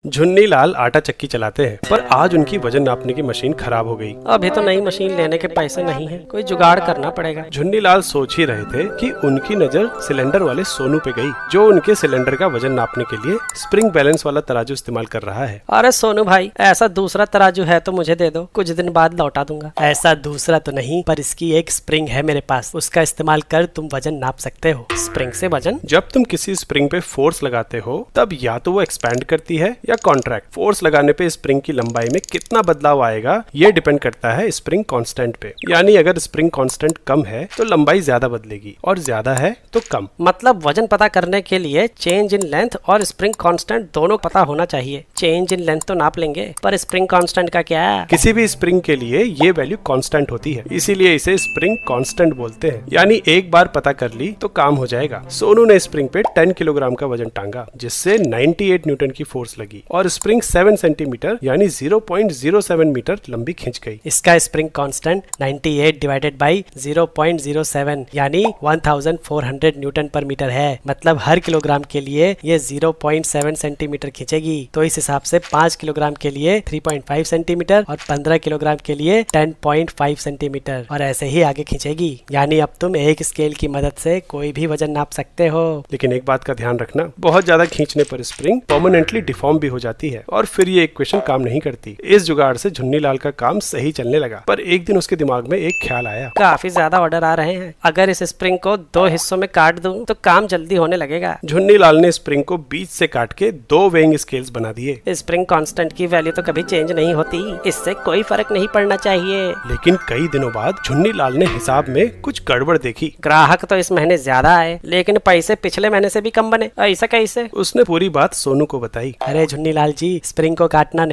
झुन्नी लाल आटा चक्की चलाते हैं, पर आज उनकी वजन नापने की मशीन खराब हो गई। अभी तो नई मशीन लेने के पैसे नहीं हैं, कोई जुगाड़ करना पड़ेगा। झुन्नी लाल सोच ही रहे थे कि उनकी नजर सिलेंडर वाले सोनू पे गई, जो उनके सिलेंडर का वजन नापने के लिए स्प्रिंग बैलेंस वाला तराजू इस्तेमाल कर रहा है। अरे सोनू भाई, ऐसा दूसरा तराजू है तो मुझे दे दो, कुछ दिन बाद लौटा दूंगा। ऐसा दूसरा तो नहीं, पर इसकी एक स्प्रिंग है मेरे पास, उसका इस्तेमाल कर तुम वजन नाप सकते हो। स्प्रिंग से वजन? जब तुम किसी स्प्रिंग पे फोर्स लगाते हो तब या तो वो एक्सपैंड करती है या कॉन्ट्रैक्ट। फोर्स लगाने पे स्प्रिंग की लंबाई में कितना बदलाव आएगा ये डिपेंड करता है स्प्रिंग कांस्टेंट पे। यानी अगर स्प्रिंग कांस्टेंट कम है तो लंबाई ज्यादा बदलेगी और ज्यादा है तो कम। मतलब वजन पता करने के लिए चेंज इन लेंथ और स्प्रिंग कांस्टेंट दोनों पता होना चाहिए। चेंज इन लेंथ तो नाप लेंगे, पर स्प्रिंग कांस्टेंट का क्या? किसी भी स्प्रिंग के लिए ये वैल्यू कांस्टेंट होती है, इसीलिए इसे स्प्रिंग कांस्टेंट बोलते हैं। यानी एक बार पता कर ली तो काम हो जाएगा। सोनू ने स्प्रिंग पे 10 किलोग्राम का वजन टांगा, जिससे 98 न्यूटन की फोर्स लगी और स्प्रिंग 7 सेंटीमीटर यानी 0.07 मीटर लंबी खिंच गई। इसका स्प्रिंग कांस्टेंट 98 डिवाइडेड बाई 0.07 यानी 1400 न्यूटन पर मीटर है। मतलब हर किलोग्राम के लिए ये 0.7 सेंटीमीटर खींचेगी। तो इस हिसाब से 5 किलोग्राम के लिए 3.5 सेंटीमीटर और 15 किलोग्राम के लिए 10.5 सेंटीमीटर और ऐसे ही आगे खींचेगी। यानी अब तुम एक स्केल की मदद से कोई भी वजन नाप सकते हो। लेकिन एक बात का ध्यान रखना, बहुत ज्यादा खींचने पर स्प्रिंग परमानेंटली डिफॉर्म भी हो जाती है और फिर ये इक्वेशन काम नहीं करती। इस जुगाड़ से झुन्नी लाल का काम सही चलने लगा, पर एक दिन उसके दिमाग में एक ख्याल आया। काफी ज्यादा ऑर्डर आ रहे हैं, अगर इस स्प्रिंग को 2 हिस्सों में काट दूं तो काम जल्दी होने लगेगा। झुन्नी लाल ने स्प्रिंग को बीच से काट के 2 वेइंग स्केल्स बना दिए। स्प्रिंग कांस्टेंट की वैल्यू तो कभी चेंज नहीं होती, इससे कोई फर्क नहीं पड़ना चाहिए। लेकिन कई दिनों बाद झुन्नी लाल ने हिसाब में कुछ गड़बड़ देखी। ग्राहक तो इस महीने ज्यादा आए, लेकिन पैसे पिछले महीने से भी कम बने। ऐसा कैसे? उसने पूरी बात सोनू को बताई। अरे झुन्नी लाल जी, स्प्रिंग को काटना